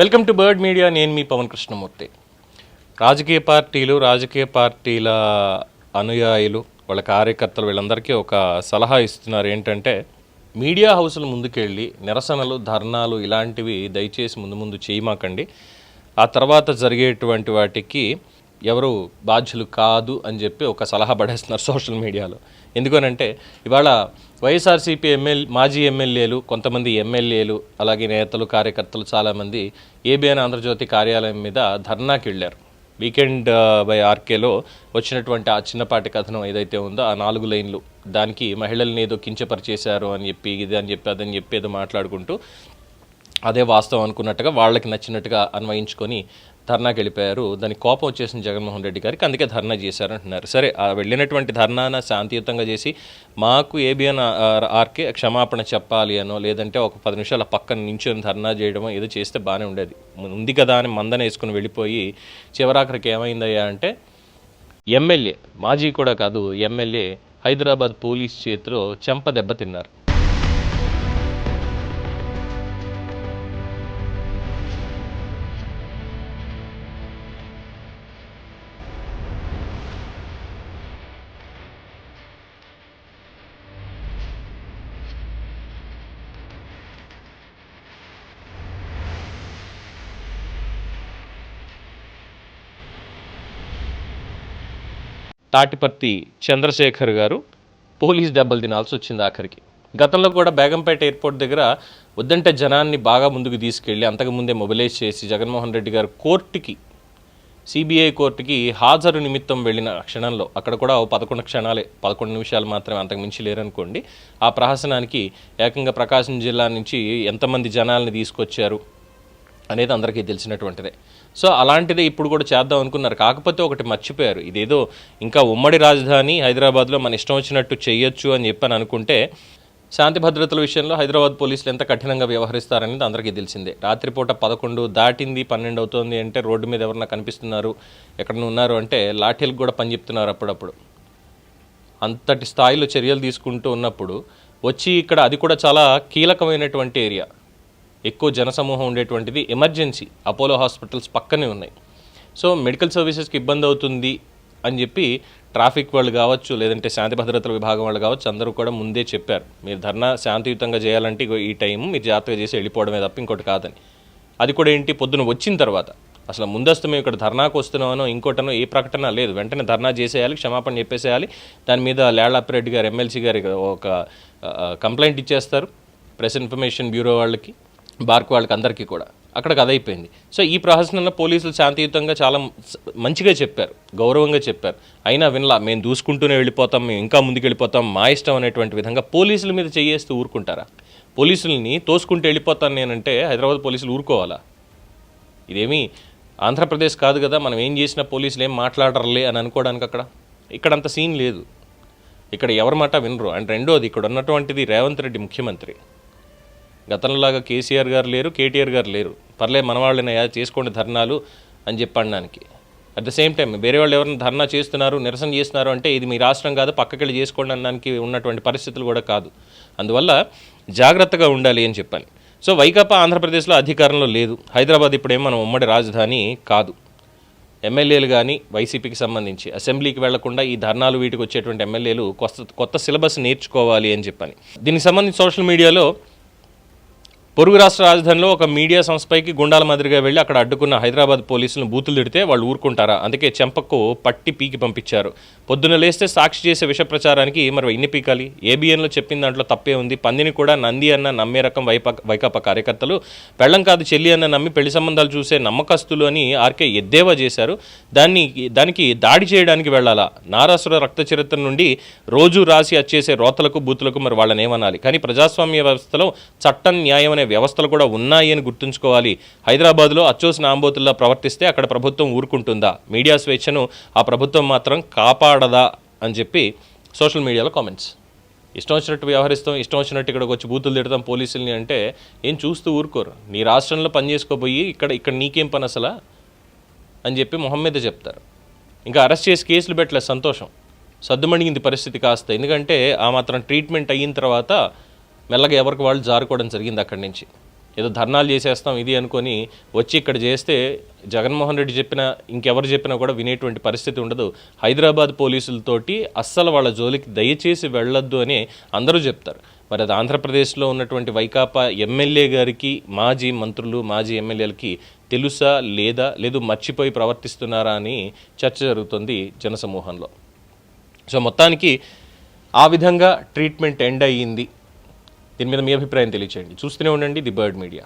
Welcome to bird media. నేను మీ పవన్ కృష్ణమూర్తి. రాజకీయ పార్టీల అనుయాయులు, వాళ్ళ కార్యకర్తలు వీళ్ళందరికీ ఒక సలహా ఇస్తున్నారు. ఏంటంటే మీడియా హౌసుల ముందుకెళ్ళి నిరసనలు, ధర్నాలు ఇలాంటివి దయచేసి ముందు చేయమాకండి. ఆ తర్వాత జరిగేటువంటి వాటికి ఎవరు బాధ్యులు కాదు అని చెప్పి ఒక సలహా పడేస్తున్నారు సోషల్ మీడియాలో. ఎందుకనంటే ఇవాళ వైఎస్ఆర్సీపీ మాజీ ఎమ్మెల్యేలు, కొంతమంది ఎమ్మెల్యేలు, అలాగే నేతలు, కార్యకర్తలు చాలామంది ఏబిఎన్ ఆంధ్రజ్యోతి కార్యాలయం మీద ధర్నాకి వెళ్ళారు. వీకెండ్ బై ఆర్కేలో వచ్చినటువంటి ఆ చిన్నపాటి కథనం ఏదైతే ఉందో ఆ 4 లైన్లు, దానికి మహిళల్ని ఏదో కించపరిచేశారు అని చెప్పి, ఇది అని చెప్పి, అదని చెప్పి ఏదో మాట్లాడుకుంటూ అదే వాస్తవం అనుకున్నట్టుగా వాళ్ళకి నచ్చినట్టుగా అన్వయించుకొని ధర్నాకి వెళ్ళిపోయారు. దానికి కోపం వచ్చేసిన జగన్మోహన్ రెడ్డి గారికి, అందుకే ధర్నా చేశారు అంటున్నారు. సరే, ఆ వెళ్ళినటువంటి ధర్నాన శాంతియుతంగా చేసి మాకు ఏబిఎన్ ఆర్కే క్షమాపణ చెప్పాలి అనో, లేదంటే ఒక 10 నిమిషాల పక్కన నించుని ధర్నా చేయడమో ఏదో చేస్తే బాగానే ఉండేది. ఉంది కదా అని మందన వేసుకుని వెళ్ళిపోయి చివరాఖరికి ఏమైందయ్యా అంటే ఎమ్మెల్యే, మాజీ కూడా కాదు ఎమ్మెల్యే, హైదరాబాద్ పోలీస్ చేతిలో చెంప దెబ్బతిన్నారు. తాటిపర్తి చంద్రశేఖర్ గారు పోలీస్ దెబ్బలు తినాల్సి వచ్చింది ఆఖరికి. గతంలో కూడా బేగంపేట ఎయిర్పోర్ట్ దగ్గర వద్దంటే జనాన్ని బాగా ముందుకు తీసుకెళ్ళి అంతకుముందే మొబిలైజ్ చేసి జగన్మోహన్ రెడ్డి గారు కోర్టుకి, సిబిఐ కోర్టుకి హాజరు నిమిత్తం వెళ్ళిన క్షణంలో, అక్కడ కూడా 11 నిమిషాలు మాత్రమే, అంతకు మించి లేరనుకోండి. ఆ ప్రహసనానికి ఏకంగా ప్రకాశం జిల్లా నుంచి ఎంతమంది జనాల్ని తీసుకొచ్చారు అనేది అందరికీ తెలిసినటువంటిదే. సో అలాంటిదే ఇప్పుడు కూడా చేద్దాం అనుకున్నారు. కాకపోతే ఒకటి మర్చిపోయారు. ఇదేదో ఇంకా ఉమ్మడి రాజధాని హైదరాబాద్లో మన ఇష్టం వచ్చినట్టు చేయొచ్చు అని చెప్పని అనుకుంటే శాంతి భద్రతల విషయంలో హైదరాబాద్ పోలీసులు ఎంత కఠినంగా వ్యవహరిస్తారనేది అందరికీ తెలిసిందే. రాత్రిపూట 11 దాటింది, 12 అవుతోంది అంటే రోడ్డు మీద ఎవరన్నా కనిపిస్తున్నారు, ఎక్కడ ఉన్నారు అంటే లాఠీలకు కూడా పని చెప్తున్నారు అప్పుడప్పుడు. అంతటి స్థాయిలో చర్యలు తీసుకుంటూ ఉన్నప్పుడు వచ్చి ఇక్కడ, అది కూడా చాలా కీలకమైనటువంటి ఏరియా, ఎక్కువ జనసమూహం ఉండేటువంటిది, ఎమర్జెన్సీ, అపోలో హాస్పిటల్స్ పక్కనే ఉన్నాయి. సో మెడికల్ సర్వీసెస్కి ఇబ్బంది అవుతుంది అని చెప్పి ట్రాఫిక్ వాళ్ళు కావచ్చు, లేదంటే శాంతి భద్రతల విభాగం వాళ్ళు కావచ్చు, అందరూ కూడా ముందే చెప్పారు, మీరు ధర్నా శాంతియుతంగా చేయాలంటే ఈ టైం మీరు జాగ్రత్తగా చేసి వెళ్ళిపోవడమే తప్ప ఇంకోటి కాదని. అది కూడా ఏంటి, పొద్దున వచ్చిన తర్వాత అసలు ముందస్తు మేము ఇక్కడ ధర్నాకు వస్తున్నామనో ఇంకోటనో ఏ ప్రకటన లేదు. వెంటనే ధర్నా చేసేయాలి, క్షమాపణ చెప్పేసేయాలి. దాని మీద లేళ్లప్పిరెడ్డి గారు, ఎమ్మెల్సీ గారి ఒక కంప్లైంట్ ఇచ్చేస్తారు ప్రెస్ ఇన్ఫర్మేషన్ బ్యూరో వాళ్ళకి, బార్క్ వాళ్ళకి, అందరికీ కూడా. అక్కడికి అదైపోయింది. సో ఈ ప్రహసనంలో పోలీసులు శాంతియుతంగా చాలా మంచిగా చెప్పారు, గౌరవంగా చెప్పారు. అయినా వినలా, మేము దూసుకుంటూనే వెళ్ళిపోతాం, మేము ఇంకా ముందుకు వెళ్ళిపోతాం, మా ఇష్టం అనేటువంటి విధంగా పోలీసుల మీద చేయేస్తూ ఊరుకుంటారా? పోలీసుల్ని తోసుకుంటూ వెళ్ళిపోతాను నేనంటే హైదరాబాద్ పోలీసులు ఊరుకోవాలా? ఇదేమీ ఆంధ్రప్రదేశ్ కాదు కదా, మనం ఏం చేసినా పోలీసులు ఏం మాట్లాడరులే అని అనుకోవడానికి ఇక్కడ అంత సీన్ లేదు. ఇక్కడ ఎవరి మాట వినరు. అండ్ రెండోది, ఇక్కడ ఉన్నటువంటిది రేవంత్ రెడ్డి ముఖ్యమంత్రి. గతంలాగా కేసీఆర్ గారు లేరు, కేటీఆర్ గారు లేరు. పర్లే మన వాళ్ళని చేసుకోండి ధర్నాలు అని చెప్పడానికి. అట్ ద సేమ్ టైం వేరే వాళ్ళు ఎవరైనా ధర్నా చేస్తున్నారు, నిరసన చేస్తున్నారు అంటే ఇది మీ రాష్ట్రం కాదు, పక్కకెళ్ళి చేసుకోండి అనడానికి ఉన్నటువంటి పరిస్థితులు కూడా కాదు. అందువల్ల జాగ్రత్తగా ఉండాలి అని చెప్పాను. సో వైకాపా ఆంధ్రప్రదేశ్లో అధికారంలో లేదు. హైదరాబాద్ ఇప్పుడేం మనం ఉమ్మడి రాజధాని కాదు. ఎమ్మెల్యేలు కానీ వైసీపీకి సంబంధించి అసెంబ్లీకి వెళ్లకుండా ఈ ధర్నాలు వీటికి వచ్చేటువంటి ఎమ్మెల్యేలు కొత్త సిలబస్ నేర్చుకోవాలి అని చెప్పని. దీనికి సంబంధించి సోషల్ మీడియాలో పొరుగు రాష్ట్ర రాజధానిలో ఒక మీడియా సంస్థపైకి గుండాల మాదిరిగా వెళ్ళి అక్కడ అడ్డుకున్న హైదరాబాద్ పోలీసులను బూతులు తిడితే వాళ్ళు ఊరుకుంటారా? అందుకే చెంపకు పట్టి పీకి పంపించారు. పొద్దున లేస్తే సాక్షి చేసే విష ప్రచారానికి మరి ఎన్ని పీకాలి? ఏబిఎన్లో చెప్పిన దాంట్లో తప్పే ఉంది. పందిని కూడా నంది అన్న నమ్మే రకం వైకాపా కార్యకర్తలు, పెళ్ళం కాదు చెల్లి అన్న నమ్మి పెళ్లి సంబంధాలు చూసే నమ్మకస్తులు అని ఆర్కే ఎద్దేవా చేశారు. దానికి దాడి చేయడానికి వెళ్ళాలా? నారాసుర రక్త చరిత్ర నుండి రోజు రాసి వచ్చేసే రోతలకు, బూతులకు మరి వాళ్ళని ఏమనాలి? కానీ ప్రజాస్వామ్య వ్యవస్థలో చట్టం, న్యాయం వ్యవస్థలు కూడా ఉన్నాయి అని గుర్తుంచుకోవాలి. హైదరాబాద్లో అచ్చోసిన ఆంబోతుల్లా ప్రవర్తిస్తే అక్కడ ప్రభుత్వం ఊరుకుంటుందా? మీడియా స్వేచ్ఛను ఆ ప్రభుత్వం మాత్రం కాపాడదా అని చెప్పి సోషల్ మీడియాలో కామెంట్స్. ఇష్టం వచ్చినట్టు వ్యవహరిస్తాం, ఇష్టం వచ్చినట్టు ఇక్కడికి వచ్చి బూతులు తిడతాం పోలీసుల్ని అంటే ఏం చూస్తూ ఊరుకోరు. నీ రాష్ట్రంలో పనిచేసుకోబోయి ఇక్కడ నీకేం పని అసలా అని చెప్పి మొహం మీద చెప్తారు. ఇంకా అరెస్ట్ చేసి కేసులు పెట్టలేదు, సంతోషం, సద్దుమణిగింది పరిస్థితి కాస్త. ఎందుకంటే ఆ మాత్రం ట్రీట్మెంట్ అయిన తర్వాత మెల్లగా ఎవరికి వాళ్ళు జారుకోవడం జరిగింది అక్కడి నుంచి. ఏదో ధర్నాలు చేసేస్తాం ఇది అనుకొని వచ్చి ఇక్కడ చేస్తే జగన్మోహన్ రెడ్డి చెప్పినా ఇంకెవరు చెప్పినా కూడా వినేటువంటి పరిస్థితి ఉండదు. హైదరాబాద్ పోలీసులతోటి అస్సలు వాళ్ళ జోలికి దయచేసి వెళ్ళొద్దు అని అందరూ చెప్తారు. మరి అది ఆంధ్రప్రదేశ్లో ఉన్నటువంటి వైకాపా ఎమ్మెల్యే గారికి, మాజీ మంత్రులు, మాజీ ఎమ్మెల్యేలకి తెలుసా లేదు మర్చిపోయి ప్రవర్తిస్తున్నారా అని చర్చ జరుగుతుంది జనసమూహంలో. సో మొత్తానికి ఆ విధంగా ట్రీట్మెంట్ ఎండ్ అయ్యింది. దీని మీద మీ అభిప్రాయం తెలియచేయండి. చూస్తూనే ఉండండి ది బర్డ్ మీడియా.